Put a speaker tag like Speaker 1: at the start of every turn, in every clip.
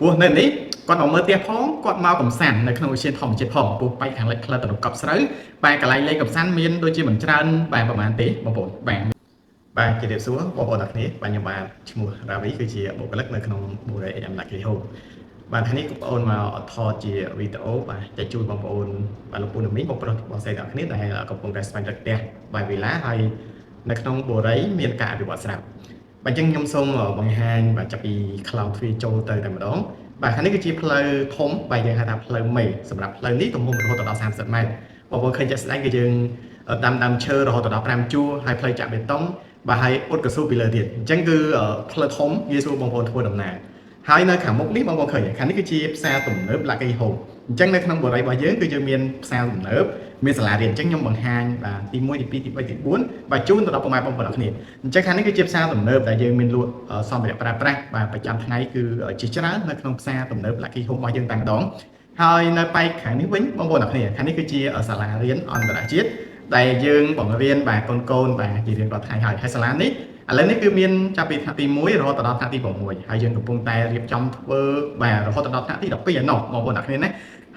Speaker 1: ព្រោះនៅនេះគាត់មកមើលផ្ទះផងគាត់មកកំសាន្តនៅក្នុងឧទ្យានធម្មជាតិផងព្រោះបែកខាងលិចផ្លូវទៅរកកប់ស្រូវបែកកន្លែងលេងកំសាន្តមានដូចជាមិនច្រើនបែបប្រហែលទេបងប្អូនបាទជម្រាបសួរបងប្អូនទាំងគ្នាបាទខ្ញុំបាទឈ្មោះរាវីគឺជាបុគ្គលិកនៅក្នុង Buray AM Lucky Home បាទថ្ងៃនេះបងប្អូនមកថតជាវីដេអូបាទចែកជូនបងប្អូនបាទលោកពូនមីបងប្រុសបងស្រីទាំងគ្នាដែលកំពុងតែស្វែងរកផ្ទះបែបវិឡាហើយនៅក្នុង Buray មានការអភិវឌ្ឍស្រាប់បាទអញ្ចឹងខ្ញុំសូមបង្ហាញបាទចាប់ពី Cloud Tree ចូលទៅតែម្ដងបាទខាងនេះគឺជាផ្លូវធំបាទយើងហៅថាផ្លូវមេសម្រាប់ផ្លូវនេះទំហំរហូតដល់30 ម៉ែត្របងប្អូនឃើញជាក់ស្ដែងគឺយើងដាំឈើរហូតដល់5ជួរហើយផ្លូវចាក់បេតុងបាទហើយអ៊ុតកស៊ូពីលើទៀតអញ្ចឹងគឺផ្លូវធំងាយស្រួលបងប្អូនធ្វើដំណើរហើយនៅខាងមុខនេះបងប្អូនឃើញខាងនេះគឺជាផ្សារទំនើប Lucky Home អញ្ចឹងនៅក្នុងបរិយារបស់យើងគឺយើងមានផ្សារទំនើបមានសាលារៀនអញ្ចឹងខ្ញុំបង្ហាញបាទទី1ទី2ទី3ទី4បាទជូនទៅដល់ពុកម៉ែបងប្អូនទាំងគ្នាអញ្ចឹងខាងនេះគឺជាផ្សារទំនើបដែលយើងមានលក់សម្ភារៈប្រើប្រាស់បាទប្រចាំថ្ងៃគឺជាច្រើននៅក្នុងផ្សារទំនើប Lucky Home របស់យើងតែម្ដងហើយនៅប៉ែកខាងនេះវិញបងប្អូនទាំងគ្នាខាងនេះគឺជាសាលារៀនអន្តរជាតិដែលយើងបង្រៀនបាទកូនបាទជារៀងរាល់ថ្ងៃហើយសាលានេះឥឡូវនេះគឺមានចាប់ពីថ្នាក់ទី1រហូតដល់ថ្នាក់ទី6ហើយយើងកំពុងតែរៀបចំធ្វើបាទរហូតដល់ថ្នាក់ទី12ឯណោះបងប្អូនទាំងគ្នាណា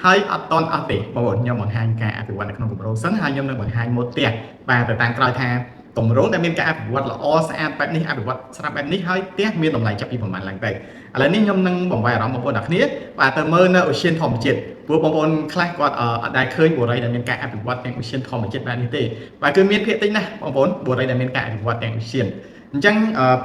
Speaker 1: ហើយអត់តន់អស់ទេបងប្អូនខ្ញុំបង្ហាញការអភិវឌ្ឍនៅក្នុងគម្រោងសិនហើយខ្ញុំនឹងបង្ហាញម៉ូដផ្ទះបាទទៅតាមក្រោយថាគម្រោងដែលមានការអភិវឌ្ឍល្អស្អាតបែបនេះអភិវឌ្ឍស្រាប់បែបនេះហើយផ្ទះមានតម្លៃចាប់ពីប្រមាណឡើងទៅឥឡូវនេះខ្ញុំនឹងបង្វែរអារម្មណ៍បងប្អូនទាំងគ្នាបាទទៅមើលនៅឧទ្យានធម្មជាតិព្រោះបងប្អូនខ្លះគាត់អត់ដែលឃើញបុរីដែលមានការអភិវឌ្ឍទាំងឧទ្យានធម្មជាតិបែបនេះទេបាទគឺមានភាគតិចណាស់បងប្អូនបុរីដែលមានការអភិវឌ្ឍទាំងឧទ្យានអញ្ចឹង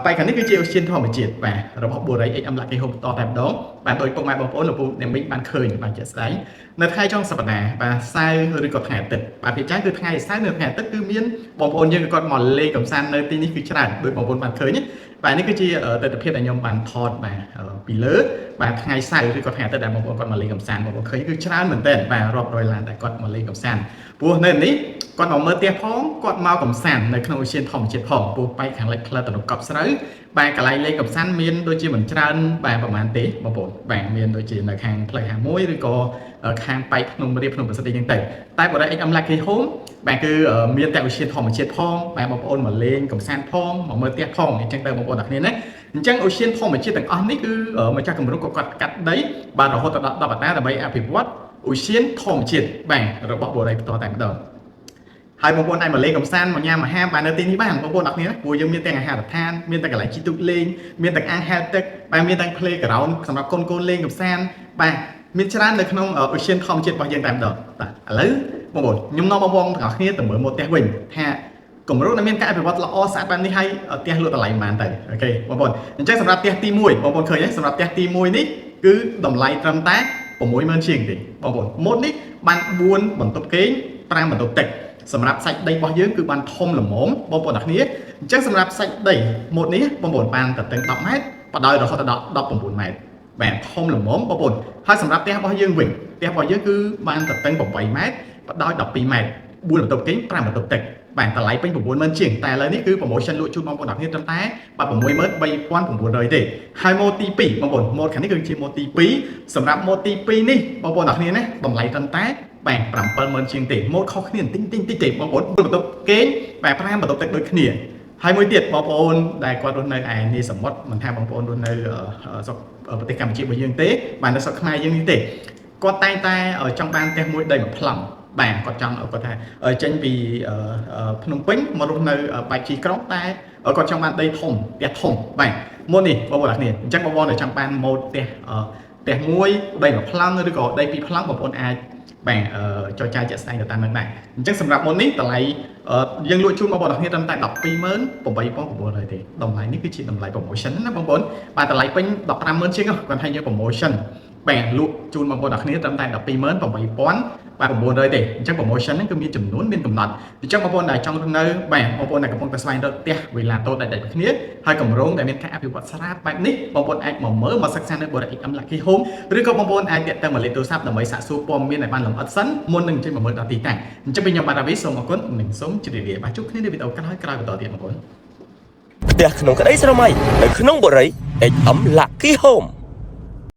Speaker 1: បែបខាងនេះគឺជាឧទ្យានធម្មជាតិបាទរបស់ Buray AM Lucky Home តតែម្ដងបាទដោយពុកម៉ែបងប្អូនលោកពូអ្នកមីងបានឃើញបាទជាក់ស្ដែងនៅថ្ងៃចុងសប្តាហ៍បាទសៅរ៍ឬក៏ថ្ងៃអាទិត្យបាទភាគច្រើនគឺថ្ងៃសៅរ៍និងថ្ងៃអាទិត្យគឺមានបងប្អូនយើងគាត់មកលេងកម្សាន្តនៅទីនេះគឺច្រើនដោយបងប្អូនបានឃើញបាទនេះគឺជាទស្សនវិជ្ជាដែលខ្ញុំបានថតបាទពីលើបាទថ្ងៃសៅរ៍ឬក៏ថ្ងៃអាទិត្យដែលបងប្អូនគាត់មកលេងកម្សាន្តបងប្អូនឃើញគឺច្រើនមែនទែនបាទរាប់រយឡានដែលគាត់មកលេងកម្សាន្តព្រោះនៅនេះគាត់មកមើលផ្ទះផងគាត់មកកម្សាន្តនៅក្នុងឧទ្យានធម្មជាតិផងព្រោះបែកខាងលិចផ្លូវទៅរកកប់ស្រូវបាទកន្លែងលេងកម្សាន្តមានដូចជាមិនច្រើនបាទប្រហែលទេបងប្អូនបាទមានដូចជានៅខាងផ្លូវ51ឬក៏ខាងប៉ែកភ្នំរាបភ្នំប្រសិទ្ធអញ្ចឹងទៅតែបរិយា AM Lucky Home បាទគឺមានតែឧទ្យានធម្មជាតិផងបាទបងប្អូនមកលេងកម្សាន្តផងមកមើលផ្ទះផងអញ្ចឹងទៅបងប្អូនទាំងគ្នាណាអញ្ចឹងឧទ្យានធម្មជាតិទាំងអស់នេះគឺម្ចាស់គម្រោងក៏គាត់កាត់ដីបាទរហូតដល់10 ហិកតាដើម្បីអភិវឌ្ឍឧទ្យានធម្មជាតិបាទរបស់បុរីផ្ទាល់តែម្ដងហើយបងប្អូនអាចមកលេងកម្សាន្តមកញ៉ាំអាហារបាននៅទីនេះបានបងប្អូនអរគ្នាព្រោះយើងមានទាំងអាហារដ្ឋានមានទាំងកន្លែងជិះទូកលេងមានទាំងអាងហែលទឹកបាទមានទាំង playground សម្រាប់កូនលេងកម្សាន្តបាទមានច្រើននៅក្នុងឧទ្យានធម្មជាតិរបស់យើងតែម្ដងបាទឥឡូវបងប្អូនខ្ញុំនាំបងប្អូនទាំងអស់គ្នាទៅមើលម៉ូដផ្ទះវិញថាគម្រោងដែលមានការអភិវឌ្ឍល្អស្អាតបែបនេះហើយផ្ទះលក់តម្លៃប៉ុន្មានទៅអូខេបងប្អូនអញ្ចឹងសម្រាប់ផ្ទះទី1បងប្អូនឃើញទេសម្រាប់ផ្ទះទី1នេះគឺតម្លៃត្រឹមតែ 60000 ជាងទេបងប្អូនម៉ូដនេះបាន4បន្ទប់គេង5បន្ទប់ទឹកសម្រាប់សាច់ដីរបស់យើងគឺបានធំល្មមបងប្អូនទាំងគ្នាអញ្ចឹងសម្រាប់សាច់ដីម៉ូដនេះបងប្អូនបានតឹង10ម៉ែត្របដោយរហូតដល់19ម៉ែត្របាទធំល្មមបងប្អូនហើយសម្រាប់ផ្ទះរបស់យើងវិញផ្ទះរបស់យើងគឺបានតឹង8ម៉ែត្របដោយ12ម៉ែត្រ4បន្ទប់គេង5បន្ទប់ទឹកបាទតម្លៃពេញ 60000 ជាងតែឥឡូវនេះគឺ promotion លក់ជូនបងប្អូនទាំងគ្នាត្រឹមតែបាទ 63900 ទេហើយម៉ូដទី2បងប្អូនម៉ូដខាងនេះគឺជាម៉ូដទី2សម្រាប់ម៉ូដទី2នេះបងប្អូនទាំងគ្នាណាតម្លៃត្រឹមតែបាទ70000 ជាងទេម៉ូដខុសគ្នាតិចទេបងប្អូនបន្ទប់គេងបាទ5បន្ទប់ទឹកដូចគ្នាហើយមួយទៀតបងប្អូនដែលគាត់រស់នៅឯនីសមុទ្រមិនថាបងប្អូនរស់នៅស្រុកប្រទេសកម្ពុជារបស់យើងទេបាទនៅស្រុកខ្មែរយើងនេះទេគាត់តែងតែចង់បានផ្ទះមួយដីមួយប្លង់បាទគាត់ចង់គាត់ថាចេញពីភ្នំពេញមករស់នៅបែកជីក្រុងតែគាត់ចង់បានដីធំផ្ទះធំបាទម៉ូដនេះបងប្អូនទាំងគ្នាអញ្ចឹងបងប្អូនដែលចង់បានម៉ូដផ្ទះមួយដីមួយប្លង់ឬក៏ដីពីរប្លង់បងប្អូនអាចបាទចរចាជាក់ស្ដែងទៅតាមនឹងដែរអញ្ចឹងសម្រាប់ម៉ូដនេះតម្លៃយើងលក់ជូនបងប្អូនទាំងគ្នាត្រឹមតែ 128,900 ទេតម្លៃនេះគឺជាតម្លៃ promotion ណាបងប្អូនបាទតម្លៃពេញ 150,000 ជាងគាត់ឲ្យយើង promotion បាទលក់ជូនបងប្អូនទាំងគ្នាត្រឹមតែ 128,900 ទេអញ្ចឹង promotion ហ្នឹងគឺមានចំនួនមានកំណត់អញ្ចឹងបងប្អូនដែលចង់នៅបាទបងប្អូនដែលកំពុងតែស្វែងរកផ្ទះវិឡាតូចដែលដូចគ្នាហើយគម្រោងដែលមានការអភិវឌ្ឍស្រាប់បែបនេះបងប្អូនអាចមកមើលមកសិក្សានៅ Buray AM Lucky Home ឬក៏បងប្អូនអាចតាក់ទងមកលេខទូរស័ព្ទដើម្បីសាកសួរព័ត៌មានឲ្យបានលម្អិតសិនមុននឹងចេញមកមើលដល់ទីតាំងអញ្ចឹងខ្ញុំបាទរាវីសូមអរគុណនិងសូមជម្រាបលាបាទជួបគ្នានៅវីដេអូក្រោយបន្តទៀតបងប្អូន
Speaker 2: ផ្ទះក្នុងក្តីស្រមៃនៅក្នុងបុរី AM Lucky Home